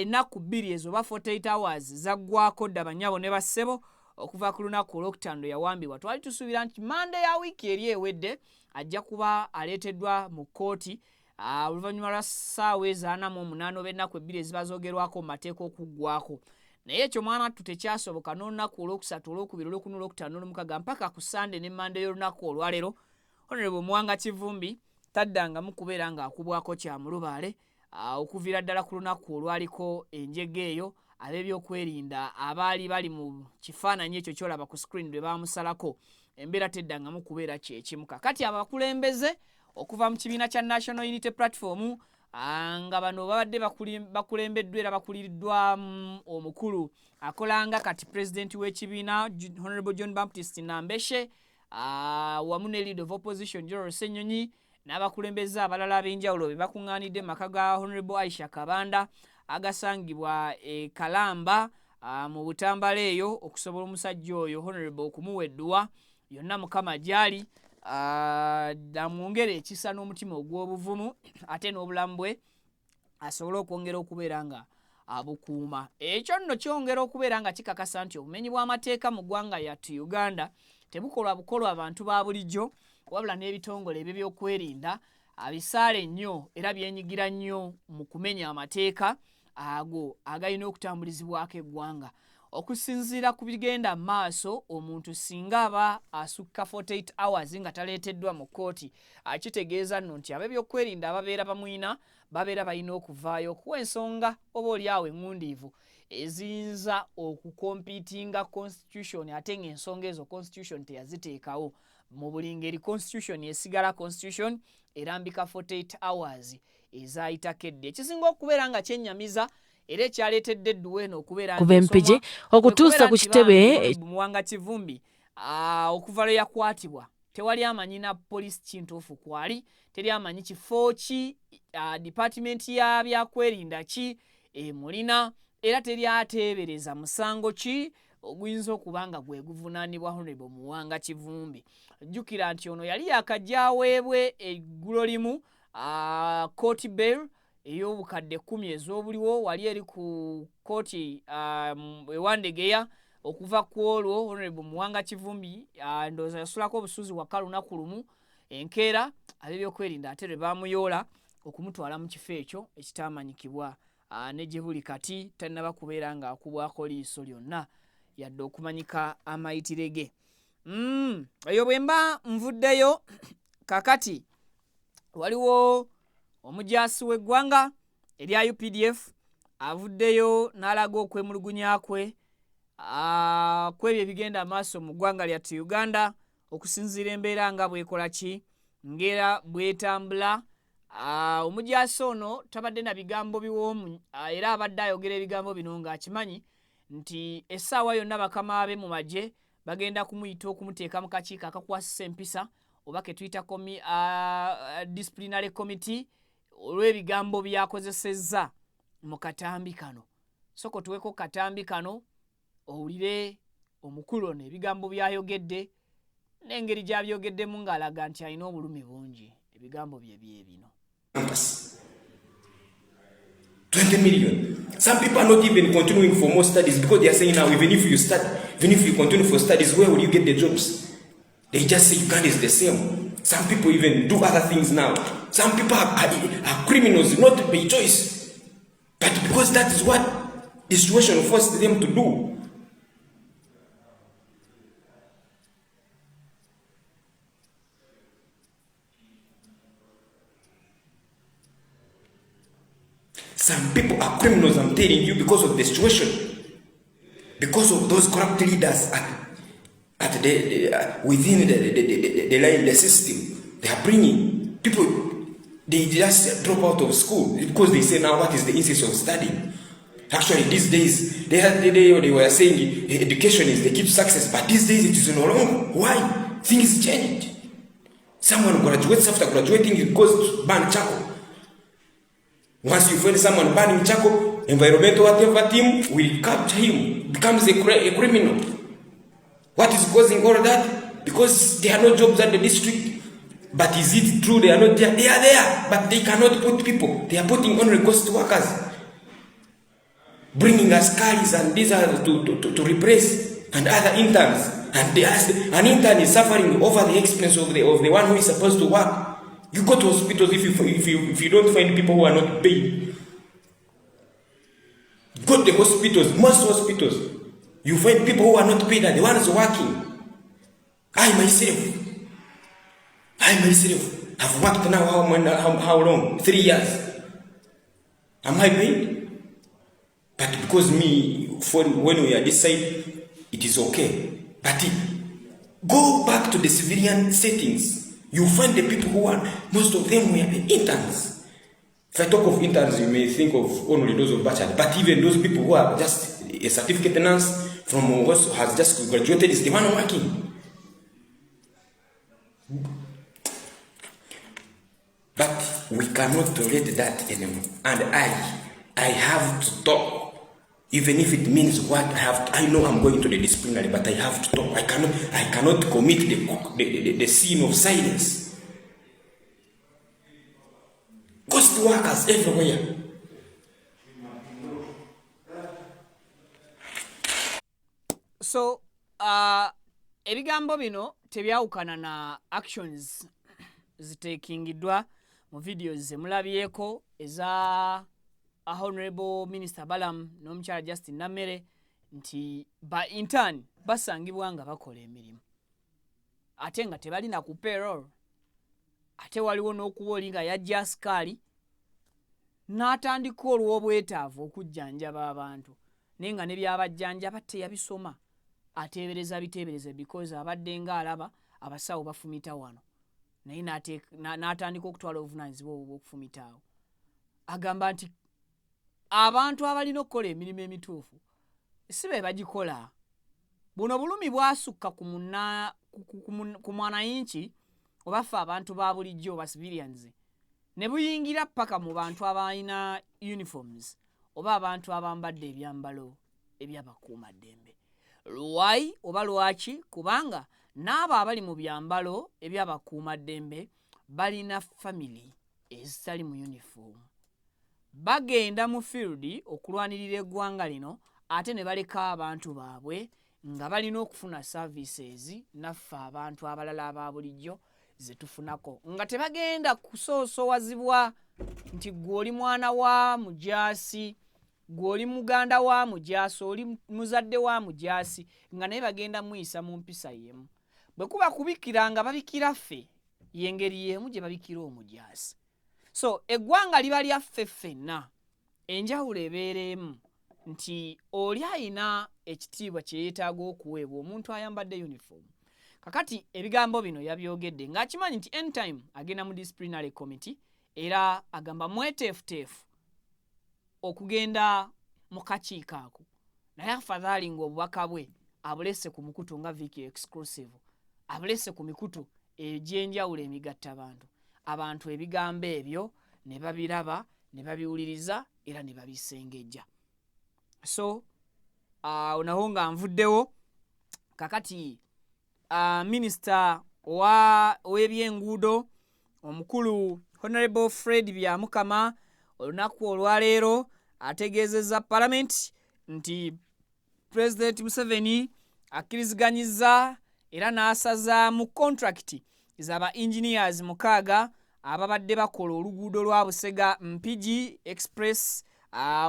ennaku 2 ezo oba 48 hours zaggwako dda banyabo ne bassebo okuva ku lunaku olwokutando yawambibwa twali tusuubira nti mande ya wiiki eri ewedde ajja kuba aleeteddwa mu kkooti oluvannyuma lwa ssaawa ezaana mu 8 oba ennaku 2 eziba zoogerwako mu mateeka okuggwako naye ekyo mwana tekyasoboka n'olunaku olwokusatu olwokubiri olwokuna olwokutaano olwomukaga mpaka ku sande ne mande y'olunaku olwaleero Honorable Muwanga Kivumbi taddangamu kubeera ng'akubwako kyamulubaale okuviira ddala ku lunaku olwaliko enjege eyo ab'ebyokwerinda abaali bali mu kifaananyi ekyo kyolaba ku screen bwe baamusalako embeera teddangamu kubeera kyekimu kakati abakulembeze okuva mu kibiina kya National Unity Platform nga bano babadde bakulembeddwa era bakuliddwa omukulu akolanga kati president w'ekibiina Honorable John Baptist Nambeshe wamu ne leader of opposition Joel Ssenyonyi n'abakulembeze abalala ab'enjawulo be bakuŋŋaanidde mu maka ga Honorable Aisha Kabanda agasangibwa e Kalamba mu Butambala eyo okusobola omusajja oyo Honorable okumuweddwa yonna Mukama gyali namwongere ekisa n'omutima ogw'obuvumu ate n'obulamu bwe asobole okwongera okubeera nga abukuuma. Ekyo nno kyongera okubeera nga kikakasa nti obumenyi bw'amateeka mu ggwanga lyattu Uganda tebukolwa bukolwa abantu ba bulijjo, wabula n'ebitongole ebyo by'okwerinda abisaale nnyo era byenyigira nnyo mu kumenya amateeka ago agalina okutambulizibwako eggwanga. Okusinziira ku bigenda maaso, omuntu singa aba asukka 48 hours nga taleeteddwa mu kkooti, akitegeeza nno nti ab'ebyokwerinda ababeera bamwina babeera balina okuvaayo okuwa ensonga oba oliawo eŋŋundiivu eziyinza okukompiitinga constitution, ate ng'ensonga ezo constitution teyaziteekawo. Mu buli ngeri constitution esigala constitution erambika 48 hours ezayitakedde. Ekisinga okubeera nga kyennyamiza era ekyaleetedde Edduweno okubeera kuva empigi okutuusa ku kitebe Muwanga Kivumbi okuva lwe yakwatibwa tewali amanyi na police kintuufu kwali, teri amanyi kifo ki department ya byakwerinda ki mulina, era teri ateebereza musango ki oguyinza okuba nga gwe guvunaanibwa Honorable Muwanga Kivumbi. Jjukira nti ono yali yakajja aweebwe eggulo limu court bail ey'obukadde 10 ez'obuliwo, wali eri ku kooti ewandegeya. Okuva ku olwo Honorable Muwanga Kivumbi ndowooza yasulako obusuzi waka lunaku lumu, enkeera ab'ebyokwerinda ate lwe baamuyoola okumutwala mu kifo ekyo ekitaamanyikibwa ne gye buli kati tannaba kubeera ng'akubwako liiso lyonna yadde okumanyika amayitire ge. Eyo bwe mba nvuddeyo kakati waliwo omujaasi w'eggwanga erya UPDF avuddeyo n'alaga okwemulugunya kwe kwebyo ebigenda amaaso mu ggwanga lyattu Uganda okusinziira embeera nga bwekola ki ngera bwetambula. Omujaasi ono tabadde na bigambo biwoomu era abadde ayogera ebigambo bino ng'akimanyi nti essaawa yonna bakama be mu magye bagenda kumuyita okumuteeka mu kakiiko akakwasisa empisa oba ke tuyita disciplinary committee olw'ebigambo byakozesezza mu katambi kano. Soko tuweko katambi kano owulire omukulu ono ebigambo byayogedde n'engeri gy'abyogeddemu ng'alaga nti alina obulumi bungi. Ebigambo bye bino. 20 million. Some people are not even continuing for more studies because they are saying now, even if you continue for studies, where will you get the jobs? They just say Uganda is the same. Some people even do other things now. Some people are criminals, not by choice, but because that is what the situation forced them to do. Some people are criminals, I'm telling you, because of the situation, because of those corrupt leaders within the system. They are bringing people, they just drop out of school because they say now what is the essence of studying. Actually, these days, they were saying education is the key to success, but these days it is no longer. Why? Things changed. Someone graduates, after graduating, it goes to burn charcoal. Once you find someone burning charcoal, environmental whatever team will capture him, becomes a criminal. What is causing all that? Because there are no jobs at the district. But is it true they are not there? They are there, but they cannot put people. They are putting only ghost workers, bringing askaris and these are to replace, and other interns. And an intern is suffering over the expense of the one who is supposed to work. You go to hospitals if you don't find people who are not paid. Go to the hospitals, most hospitals, you find people who are not paid and the ones working. I myself have worked now how long? 3 years. Am I paid? But because when we are this side, it is okay. But go back to the civilian settings. You find the people who are, most of them were the interns. If I talk of interns, you may think of only those of bachelor, but even those people who are just a certificate nurse from who has just graduated is the one working. But we cannot tolerate that anymore. And I have to talk. Even if it means what I know I'm going to the disciplinary, but I have to talk. I cannot commit the sin of silence. Ghost workers everywhere. So ebigambo bino tebyawukana na actions zitekingiddwa mu videos zemulabyeko eza Honorable Minister Balam n'omukyala Justin Namere nti ba intern basangibwa nga bakola emirimu ate nga tebalina ku payroll ate waliwo n'okuwoli nga yajja askaali n'atandika olw'obwetaavu okujjanjaba abantu naye nga ne byabajjanjaba teyabisoma ateebereza because abadde nga alaba abasawo bafumita wano naye n'atandika okutwala obuvunaanyizibwa obwo bw'okufumita awo agamba nti abantu abalina okukola emirimu emituufu si be bagikola buno bulumi bwasukka ku mwananchi oba ffe abantu ba bulijjo oba civilians ne buyingira paka mu bantu abalina uniforms oba abantu abambadde ebyambalo ebyabakuumaddembe lwai oba lwaki kubanga n'abo abali mu byambalo ebyabakuumaddembe balina family ezitali mu uniform bagenda mu field okulwanirira eggwanga lino ate ne baleka abantu baabwe nga balina okufuna services naffe abantu abalala aba bulijjo zetufunako nga tebagenda kusoosowazibwa nti gwe oli mwana wa mujaasi gwe oli muganda wa mujaasi oli muzadde wa mujaasi nga naye bagenda muyisa mu mpisa yemu bwe kuba kubikira nga babikira ffe yengeri yemu gye babikira omujaasi so eggwanga liba lyaffe ffenna enjawulo ebeeremu nti oli ayina ekitiibwa kye yeetaaga okuweebwa omuntu ayambadde uniform kakati ebigambo bino yabyogedde ng'akimanyi nti anytime agenda mu disciplinary committee era agamba mweteefuteefu okugenda mu kakiiko ako naye afadhaali ng'obubaka bwe abulese ku mukutu nga Viki exclusive abulese ku mikutu egy'enjawulo emigatta abantu ebigambo ebyo ne babiraba ne babiwuliriza era ne babisengejja so naho nga nvuddewo kakati Minister w'ebyenguudo omukulu Honorable Fred Byamukama olunaku olwaleero ategeezezza Parliament nti President Museveni akkiriziganyizza era n'asaza mu contract z'aba engineers 6 ababadde bakola oluguudo lwa Busega Mpigi Express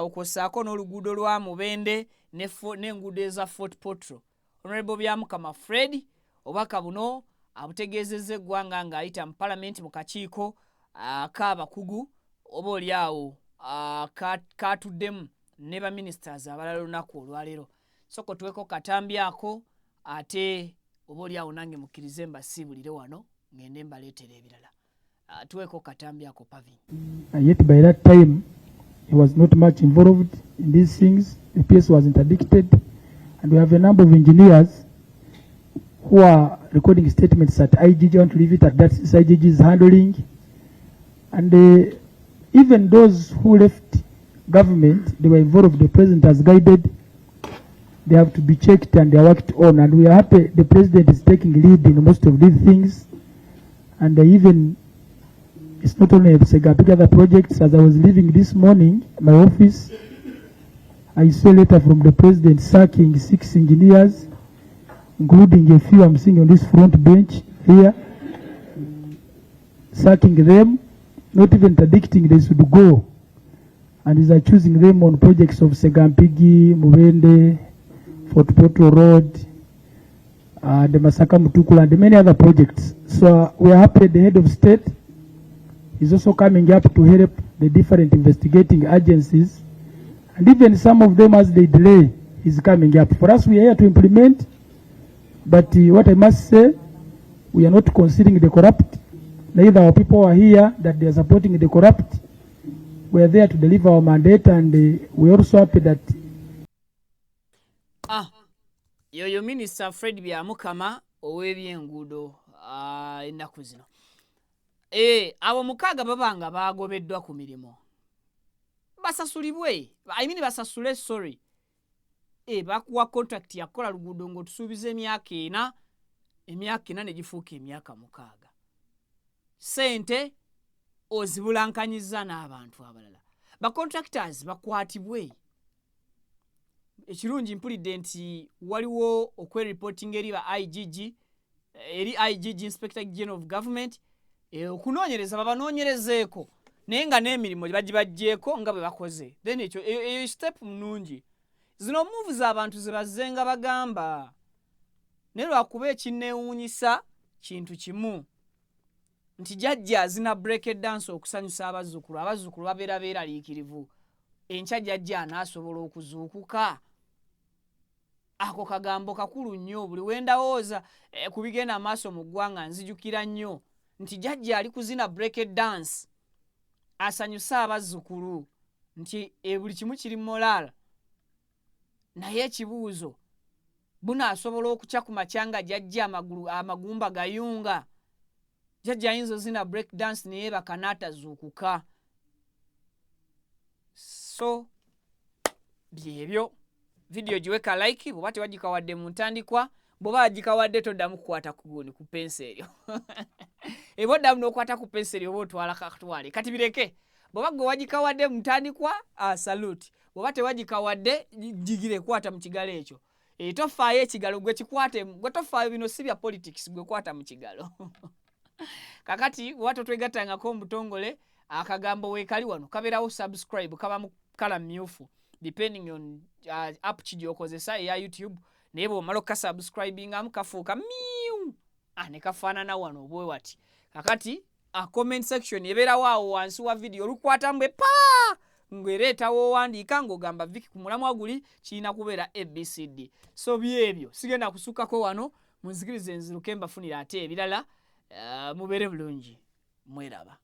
okwosaako n'oluguudo lwa Mubende n'enguudo eza Fort Portal. Honorable Byamukama Fred obaka buno abutegeezezza eggwanga ng'ayita mu Parliament mu kakiiko k'abakugu oba oli awo katuddemu ne ba ministers abalala olunaku olwaleero soko tuweko katambi ako ate oba oli awo nange mukkirize mbasiibulire wano ngende mbaleetera ebirala tuweko katambi ako Pavin. Yet by that time he was not much involved in these things. The PS was interdicted and we have a number of engineers who are recording statements at IGG. I want to leave it at that. IGG is handling. And even those who left government, they were involved. The president has guided. They have to be checked and they are worked on. And we are happy the president is taking lead in most of these things. And even, it's not only Segapik, other projects. As I was leaving this morning, my office, I saw a letter from the president sacking 6 engineers, including a few I'm seeing on this front bench here, sacking them, not even interdicting they should go. And is choosing them on projects of Segampigi, Mubende, Fort Portal Road, the Masaka Mutukula, and many other projects. So we are happy the head of state is also coming up to help the different investigating agencies. And even some of them, as they delay, is coming up. For us, we are here to implement. But what I must say, we are not considering the corrupt. Neither our people are here that they are supporting the corrupt. We are there to deliver our mandate, and we are also happy that. Yoyo Minister Fred Byamukama ow'ebyenguudo ennaku zino. Abo 6 babanga bagobeddwa ku mirimu. Basasulibwe. Basasule, sorry. Bakuwa contract yakola luguudo ng'otusuubiza emyaka 4 ne gifuuka emyaka 6. Sente ozibulankanyizza n'abantu abalala. Ba contractors bakwatibwe. ekirungi mpulidde nti waliwo okwereporting eri ba IGG eri IGG Inspector General of Government okunoonyereza babanoonyerezeeko naye nga n'emirimu bagibaggyeko nga bwe bakoze then ekyo step nnungi zino moves abantu ze bazzenga bagamba naye lwakuba ekinneewuunyisa kintu kimu nti jjajja zina break dance okusanyusa abazzukulu babeera beeraliikirivu enkya jjajja anaasobola okuzuukuka ako kagambo kakulu nnyo buli wendawooza ku bigenda maaso mu ggwanga nzijukira nnyo nti jjajja ali kuzina break dance asanyusa abazzukulu nti buli kimu kiri moral naye ekibuuzo bunaasobola okukya ku makyanga jjajja amagumba gayunga jjajja ayinza ozina break dance naye bakanaatazuukuka so byebyo video giweka like bwoba tewagikawadde mu ntandikwa bwoba wagikawadde toddamu kukwata ku guni ku penseeryo eba oddamu n'okwata ku penseeryo oba otwala kakutwale kati bireke bwoba gwe wagikawadde mu ntandikwa salute bwoba tewagikawadde jigire kwata mu kigalo ekyo tofaayo ekigalo gwe kikwate gwe tofaayo bino si bya politics gwe kwata mu kigalo kakati bwoba totwegattangako mu butongole akagambo weekali wano kabeerawo subscribe kaba mu kala mmyufu depending on app kigyokozesa eya YouTube naye bw'omala okukasubscribingamu kafuuka miu ne kafaanana wano obwe wati kakati comment section ebeerawo awo wansi wa video olukwatamu bwe paa ngwereetawo owandiika ng'ogamba Vicky ku mulamwa guli kirina kubeera ABCD so byebyo sigenda kusukkako wano munzikirize nziruke mbafunira ate ebirala mubeere bulungi mweraba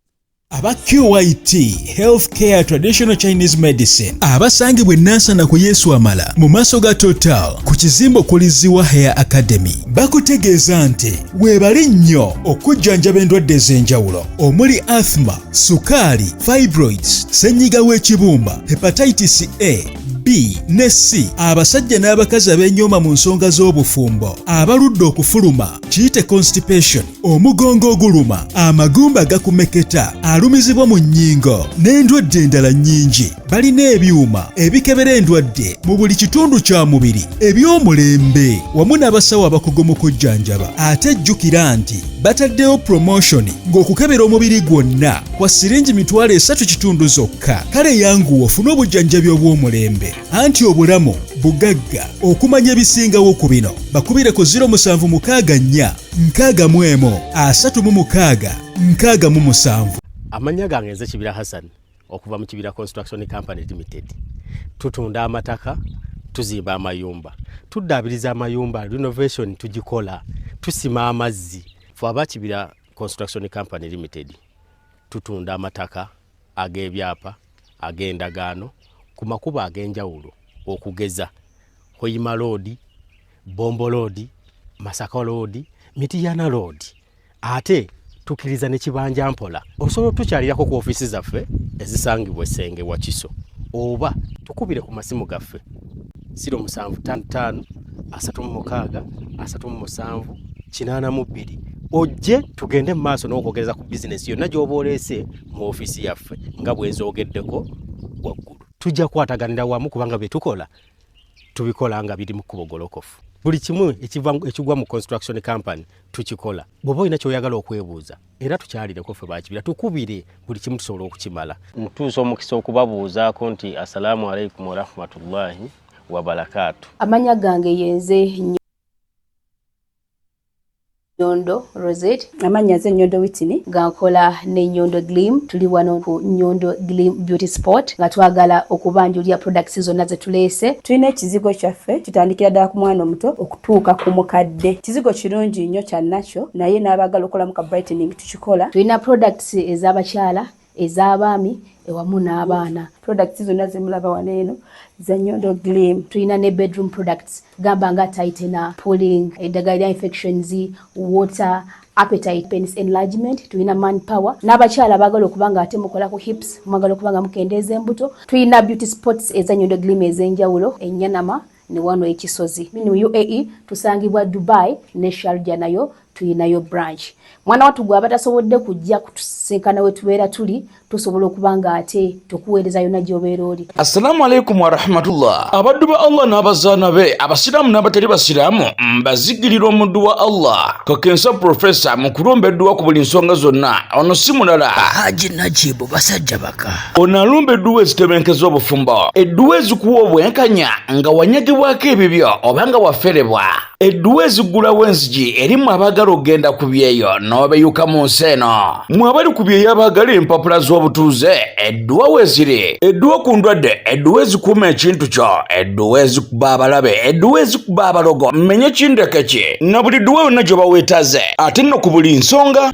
aba QYT Healthcare Traditional Chinese Medicine abasangibwa Nansana ku Yesu Amala mu maaso ga Total ku kizimbo okuliziwa Hair Academy bakutegeeza nti weebali nnyo okujjanjaba endwadde ez'enjawulo omuli asthma, sukaali, fibroids, ssenyiga w'ekibumba, hepatitis A, B ne C abasajja n'abakazi ab'enyooma mu nsonga z'obufumbo abaludde okufuluma kiyite constipation omugongo oguluma amagumba gakumeketa alumizibwa mu nnyingo n'endwadde endala nnyingi balina ebyuma ebikebera endwadde mu buli kitundu kya mubiri eby'omulembe wamu n'abasawo abakugu mu kujjanjaba ate jjukira nti bataddewo promotion ng'okukebera omubiri gwonna kwa siringi $3 zokka kale yanguwa ofune obujjanjabi obw'omulembe anti obulamu bugagga okumanya ebisingawo ku bino bakubire ku 0764363667 amanya gange nze Kibira Hassan okuva mu Kibira Construction Company Limited tutunda amataka tuzimba amayumba tuddaabiriza amayumba renovation tugikola tusima amazzi aba Kibira Construction Company Limited tutunda amataka ag'ebyapa ag'endagaano ku makuba ag'enjawulo okugeza Hoima Road, Bombo Road, Masaka Road, Mitiyana Road. Ate tukiriza ne Kibanja Mpola osobola tukyalirako ku ofisi zaffe ezisangibwa Ssenge wa Kiso oba tukubire ku masimu gaffe 0755363782 ojje tugende mu maaso n'okwogereza ku bizinesi yonna gy'oba oleese mu ofisi yaffe nga bwe nzoogeddeko waggulu tujja kwataganira wamu kubanga bye tukola tubikola nga biri mu kkubo golokofu buli kimu ekigwa mu construction company tukikola bw'oba olina ky'oyagala okwebuuza era tukyalireko ffe bakibira tukubire buli kimu tusobola okukimala ntuusa omukisa okubabuuzaako nti assalamu alaikum warahmatullahi wabarakatu amanya gange yenze Nyondo Rosette amanya ze Nyondo Whitney gankola ne Nyondo Gleam tuli wano ku Nyondo Gleam Beauty Sport nga twagala okubanjulya products zonna ze tuleese tulina ekizigo kyaffe kitandikira ddala ku mwana omuto okutuuka ku mukadde kizigo kirungi nnyo kya natural naye n'abagala okukola mu ka brightening tukikola tulina products ez'abakyala ez'abaami ewamu n'abaana products zonna zemulaba waneeno za Nyondo Gleam tulina ne bedroom products gamba nga tightener pulling eddagala infections water appetite penis enlargement tulina manpower n'abakyala bagala okubanga ate mukola ku hips mwagala okubanga mukendeeza embuto tulina beauty spots eza Nyondo Gleam ez'enjawulo enyanama ne wano ekisozi mini UAE tusangibwa Dubai ne Sharjah nayo tulinayo branch. Mwana watu gwe abatasobodde kujja kutusinkana we tubeera tuli tusobola okuba nga ate tukuweereza yonna gy'obeera oli. Assalamu alaikum wa rahmatullah. Abaddu ba Allah n'abazaana be abasiraamu n'abatali basiraamu mbazigirira omuddu wa Allah Kakensa Professor mu kulombeddwa ku buli nsonga zonna. Ono si mulala Haji Najibu basajja baka. Ono alumba edduwa ezitebenkeza obufumbo, edduwa ezikuwa obwenkanya nga wanyagibwako ebibyo oba nga waferebwa, edduwa ezigulawo enzigi erimu abaagala okugenda ku byeyo n'obeyuka mu nsi eno. Mwe abali ku byeyo abaagala empapula z'obutuuze, edduwa weeziri, edduwa ku ndwadde, edduwa ezikuuma ekintu kyo, edduwa ezikuba abalabe, edduwa ezikuba abalogo, mmenye kindeke ki na buli dduwa yonna gye baweetaze ate nno ku buli nsonga.